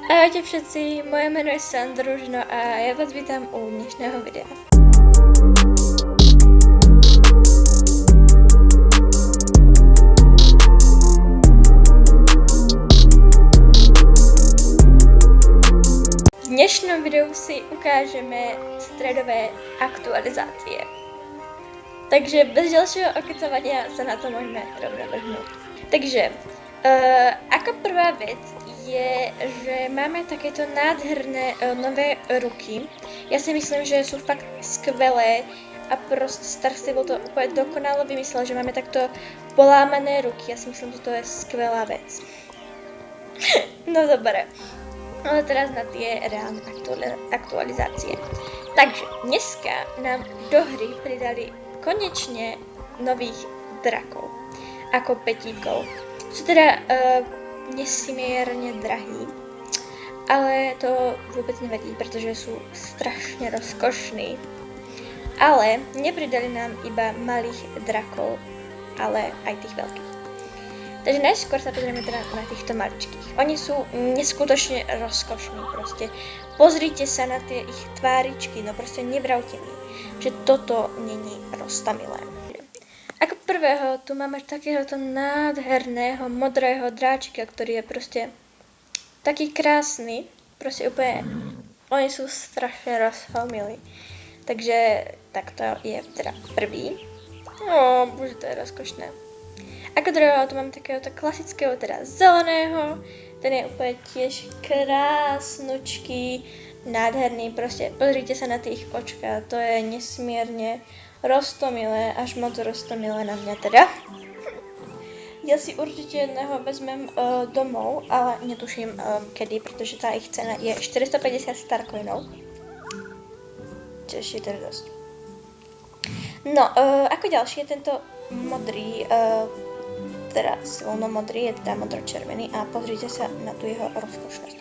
Ahojte všetci, moje meno je Sandružno a ja vás vítam u dnešného videa. V dnešnom videu si ukážeme stredové aktualizácie. Takže bez ďalšieho okecovania sa na to môžeme rovno vrhnúť. Takže, ako prvá vec je, že máme takéto nádherné nové ruky. Ja si myslím, že sú fakt skvelé a proste Star Stable to úplne dokonalo vymyslel, že máme takto polámané ruky. Ja si myslím, že to je skvelá vec. No dobre, ale teraz na tie reálne aktualizácie. Takže dneska nám do hry pridali konečne nových drakov, ako petíkov. Sú teda nesmierne drahí, ale to vôbec nevadí, pretože sú strašne rozkošní. Ale nepridali nám iba malých drakov, ale aj tých veľkých. Takže najskôr sa pozrieme teda na týchto maličkých. Oni sú neskutočne rozkošní proste. Pozrite sa na tie ich tváričky, no proste nevravte mi, že toto není roztomilé. Ako prvého tu máme takéhoto nádherného modrého dráčika, ktorý je proste taký krásny. Proste úplne, oni sú strašne roztomilí. Takže takto je teda prvý. Ó, bože, to je rozkošné. Ako druhého tu mám takéhoto klasického, teda zeleného. Ten je úplne tiež krásnučký, nádherný. Proste pozrite sa na tých očká, to je nesmierne roztomilé, až moc roztomilé na mňa teda. Ja si určite jedného vezmem domov, ale netuším kedy, pretože tá ich cena je 450 starcoinov. Čiže je to dosť. No, ako ďalší je tento modrý, teda silno modrý, je teda modro-červený a pozrite sa na tú jeho rozkošnosť.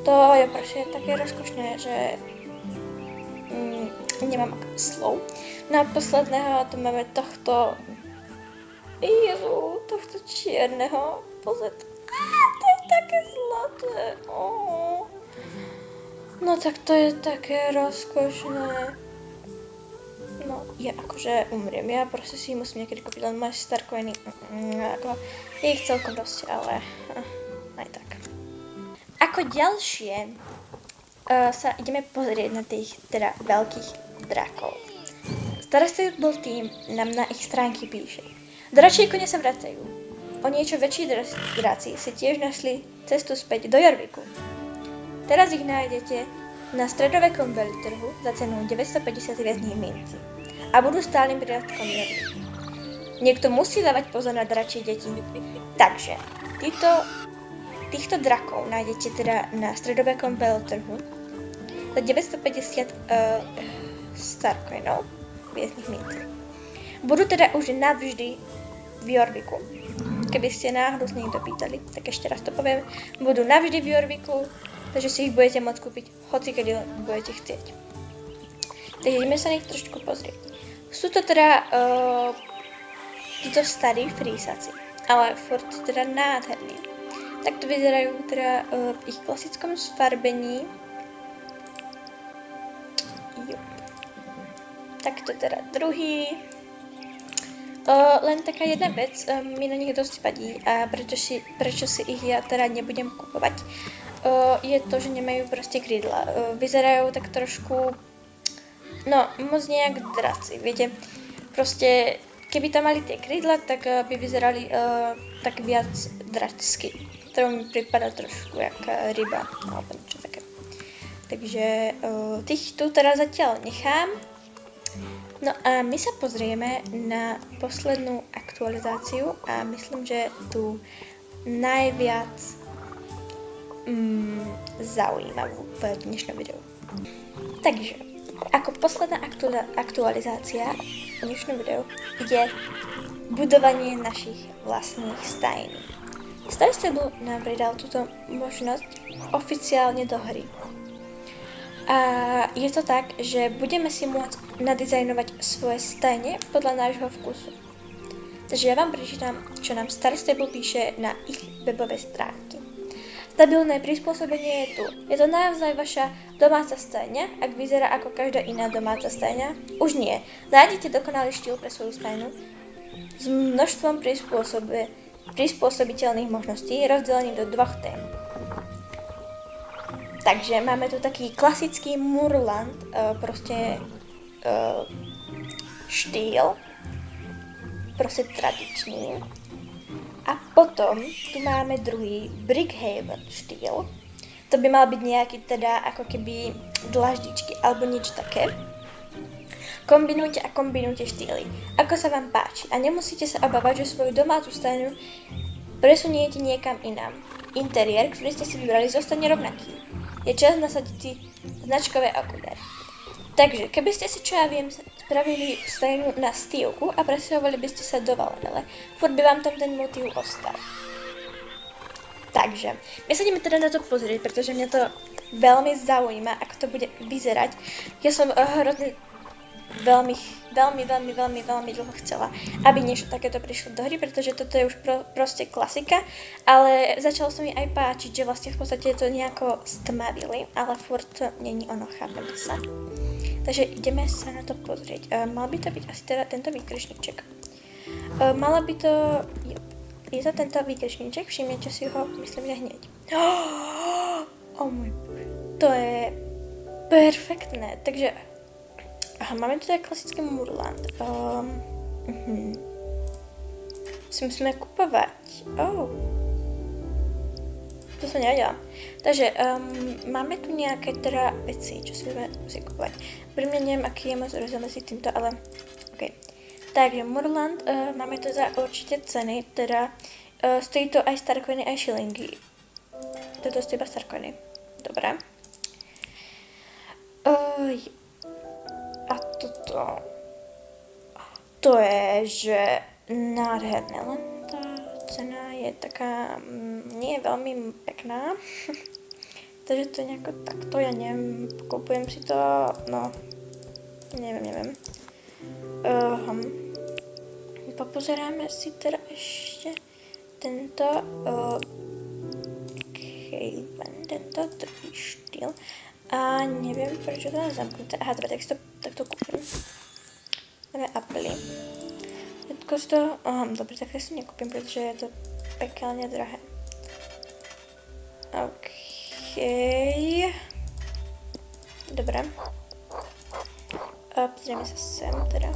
To je proste také rozkošné, že nemám slov. No a posledného tu máme tohto čierneho. Pozrite. To je také zlaté. No tak to je také rozkošné. No, ja akože umriem. Ja proste si musím niekedy kúpiť len moje starcoiny. Je ich celkom dosť, ale aj tak. Ako ďalšie sa ideme pozrieť na tých teda veľkých drakov. Star Stable Team nám na ich stránky píše: dračie kone sa vracajú. O niečo väčší dráci si tiež našli cestu späť do Jorviku. Teraz ich nájdete na stredovekom veľtrhu za cenu 950 hviezdnych mincí a budú stálym pridatkom Jorviku. Niekto musí dávať pozor na dračie deti. Takže týchto drakov nájdete teda na stredovekom veľtrhu za 950 starcoinov hviezdnych mincí. Budú teda už navždy v Jorviku. Keby ste náhodou sa niekto pýtali, tak ešte raz to poviem. Budú navždy v Jorviku, takže si ich budete môcť kúpiť hoci kedy budete chcieť. Takže ideme sa na nich trošku pozrieť. Sú to teda títo starí frísaci, ale furt teda nádherní. Takto vyzerajú teda v ich klasickom sfarbení. Takto teda druhý. Len taká jedna vec mi na nich dosť vadí a prečo si ich ja teda nebudem kupovať, je to, že nemajú proste krídla. Vyzerajú tak trošku, no moc nejak draci, viete. Proste, keby tam mali tie krídla, tak by vyzerali tak viac dračsky. To mi pripadá trošku jak ryba, alebo niečo také. Takže tých tu teraz zatiaľ nechám. No a my sa pozrieme na poslednú aktualizáciu a myslím, že tu najviac zaujímavú v dnešnom videu. Takže, ako posledná aktualizácia v dnešnom videu je budovanie našich vlastných stajín. Star Stable nám pridal túto možnosť oficiálne do hry. A je to tak, že budeme si môcť nadizajnovať svoje stajne podľa nášho vkusu. Takže ja vám prečítam, čo nám Star Stable píše na ich webové stránky. Stabilné prispôsobenie je tu. Je to naozaj vaša domáca stajňa, ak vyzerá ako každá iná domáca stajňa? Už nie. Nájdete dokonalý štýl pre svoju stajňu s množstvom prispôsobiteľných možností rozdelených do 2 tém. Takže máme tu taký klasický Murland, štýl, proste tradičný. A potom tu máme druhý Brickhaven štýl. To by mal byť nejaký teda ako keby dlaždičky alebo niečo také. Kombinujte a kombinujte štýly, ako sa vám páči a nemusíte sa obávať, že svoju domácu stajňu presuniete niekam inám. Interiér, ktorý ste si vybrali, zostane rovnaký. Je čas nasadiť si značkové okuliare. Takže, keby ste si, čo ja viem, spravili stajňu na stýlku a presťahovali by ste sa do Valenele, furt by vám tam ten motív ostal. Takže, my sa ideme teda na to pozrieť, pretože mňa to veľmi zaujíma, ako to bude vyzerať. Ja som hrozne veľmi dlho chcela, aby niečo takéto prišlo do hry, pretože toto je už proste klasika, ale začalo sa mi aj páčiť, že vlastne v podstate to nejako stmavili, ale furt to není ono, chápeme sa. Takže ideme sa na to pozrieť. Mal by to byť asi teda tento výkričníček. Mala by to... Je to tento výkričníček, všimnete si ho, myslím, že hneď. Oh môj bože, to je perfektné, takže... Aha, máme tu teda klasický Murland. Si musíme kupovať. To som nevedela. Takže máme tu nejaké teda veci, čo si budeme musieť kupovať. Pri mne neviem, aký je moc rozdiel medzi týmto, ale OK. Takže Murland, máme tu za určite ceny, teda stojí to aj starcoiny, aj šilingy. Toto stojí iba starcoiny. Dobre. A toto, to je, že nádherné, len tá cena je taká, nie je veľmi pekná, takže to je nejako takto, ja neviem, kúpujem si to, no, neviem. Popozeráme si teda ešte tento tento druhý štýl. A neviem, prečo to mám zamknuté. Aha, dobre, tak to kúpim. Dáme apely. Dobre, tak si nekúpim, pretože je to pekelne drahé. OK. Dobre. Pozrieme sa sem teda.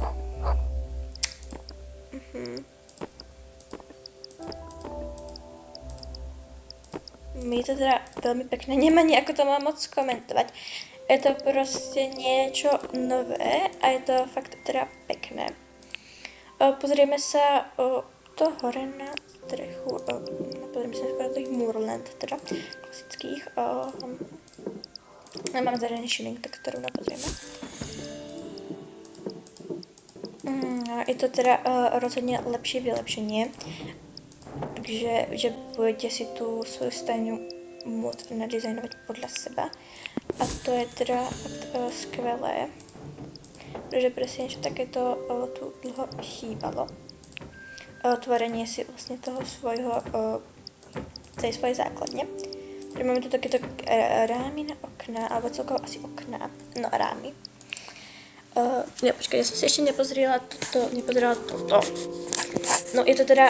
Mi to teda veľmi pekné, nemá nejako to mám moc komentovať. Je to proste niečo nové a je to fakt teda pekné. Pozrieme sa to hore na strechu, pozrieme sa na tých Murland, teda klasických. Mám zadaný shilling, tak to rovno pozrieme. Je to teda rozhodne lepšie vylepšenie. Takže že budete si tú svoju stajňu môcť nadizajnovať podľa seba. A to je teda skvelé. Pretože presne niečo takéto tu dlho chýbalo. Tvorenie si vlastne toho svojho, tej svojej základne. Takže máme tu takéto rámy na okná, alebo celkovo asi okná, no rámy. Počkaj, ja som si ešte nepozerala toto. No je to teda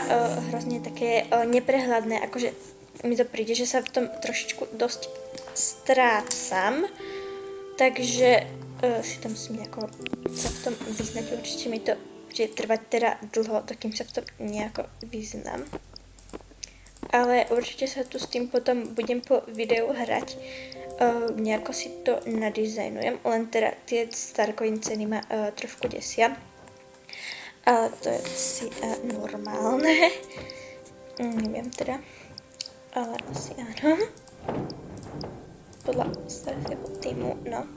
hrozne také neprehľadné, akože mi to príde, že sa v tom trošičku dosť strácam, takže si tam musím nejako sa v tom vyznať, určite mi to bude trvať teda dlho, dokým sa v tom nejako vyznám. Ale určite sa tu s tým potom budem po videu hrať, nejako si to nadizajnujem, len teda tie starcoin ceny ma trošku desia. Ale to je asi normálne. Neviem teda. Ale asi áno. Podľa starého týmu, no.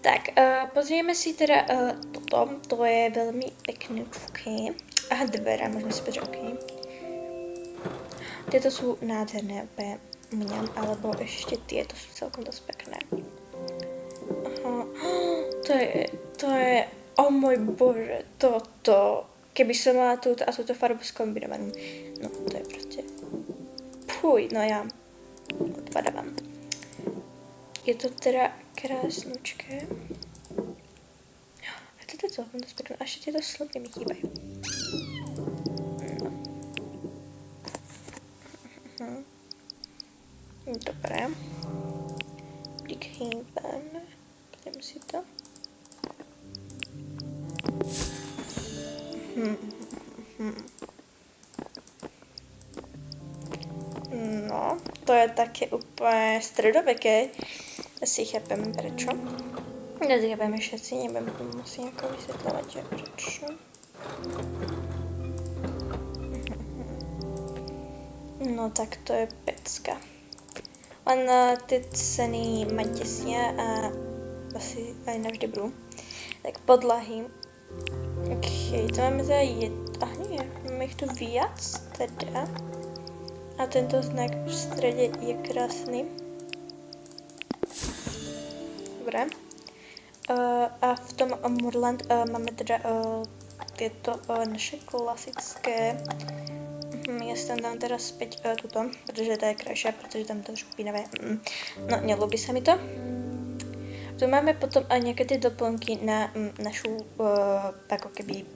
Tak, pozrieme si teda toto. To je veľmi pekný, OK. Aha, dvere, môžeme si povedať, OK. Tieto sú nádherné pre mňa, alebo ešte tieto sú celkom dosť pekné. Aha, to je oh môj bože, toto, keby som mala túto a túto farbu skombinovanú, no to je proste, no ja odpadávam. Je to teda krásnučké. A to je celkom dosť pekné. A ešte tieto slupy mi chýbajú. No. Dobre. Brickhaven. Podem si to. No, to je také úplne stredoveké. Asi chápem prečo. Nezchápeme všetci, nebudem to musieť nejako vysvetľovať, že prečo. No tak to je pecka. Len tie ceny ma tesia a asi aj navždy budú. Tak podlahy. Ok, to máme za a nie, máme ich tu viac teda. A tento znak v strede je krásny. Dobre. A v tom Moorland máme teda tieto naše klasické. Ja si tam dám teraz späť túto, pretože tá je krajšia, pretože tam to špinavé. No, nelúbi sa mi to. Tu máme potom nejaké tie doplnky na našu, ako keby,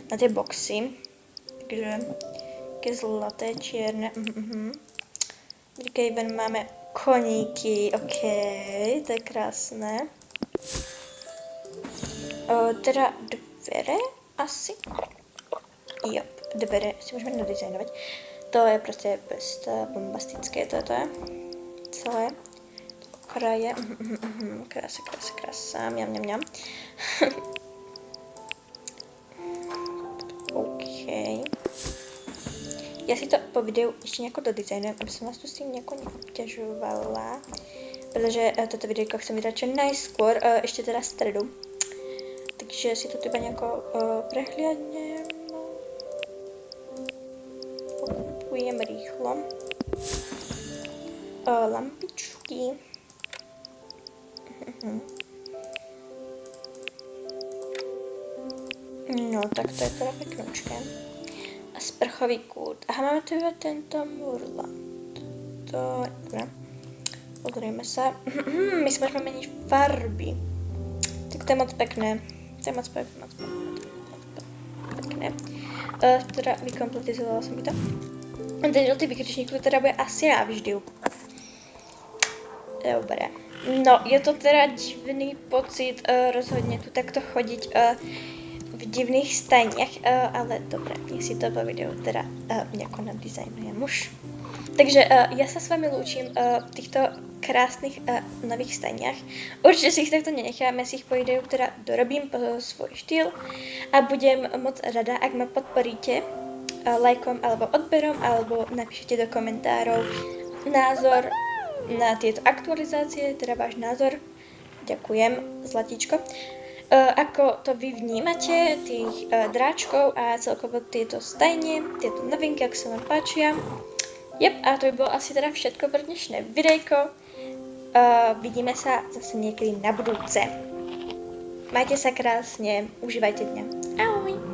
na tie boxy. Takže také zlaté, čierne. Brickhaven máme koníky, ok, to je krásne. Teda dvere asi? Jo, dvere si môžeme nadizajnovať. To je proste best bombastické, toto je celé. Kraje, krása, krása, krása, mňam. OK. Ja si to po videu ešte nejako dodizajnujem, aby som vás tu s tým nejako neobťažovala. Pretože toto videjko chcem vydať čo najskôr, ešte teda v stredu. Takže si to tu iba nejako prehliadnem. Kupujem rýchlo. Lampičky. No, tak to je teda peknúčké. A sprchový kút. Aha, máme tu iba tento Moorland. To je dobré. Pozrieme sa. My si môžeme meniť farby. Tak to je moc pekné. To je moc pekné. Teda vykompletizovala som mi to. Ten žltý vykričník tu teda bude asi navždy. Dobre. No, je to teda divný pocit rozhodne tu takto chodiť v divných stajniach, ale dobre, nech si to po videu teda nejako nadizajnujem už. Takže ja sa s vami lúčim v týchto krásnych nových stajniach. Určite si ich takto nenechám, ja si ich po videu teda dorobím po svoj štýl a budem moc rada, ak ma podporíte lajkom alebo odberom, alebo napíšete do komentárov názor na tieto aktualizácie, teda váš názor. Ďakujem, zlatíčko. Ako to vy vnímate, tých dráčkov a celkovo tieto stajne, tieto novinky, ak sa vám páčia. A to by bolo asi teda všetko pre dnešné videjko. Vidíme sa zase niekedy na budúce. Majte sa krásne, užívajte dňa. Ahoj!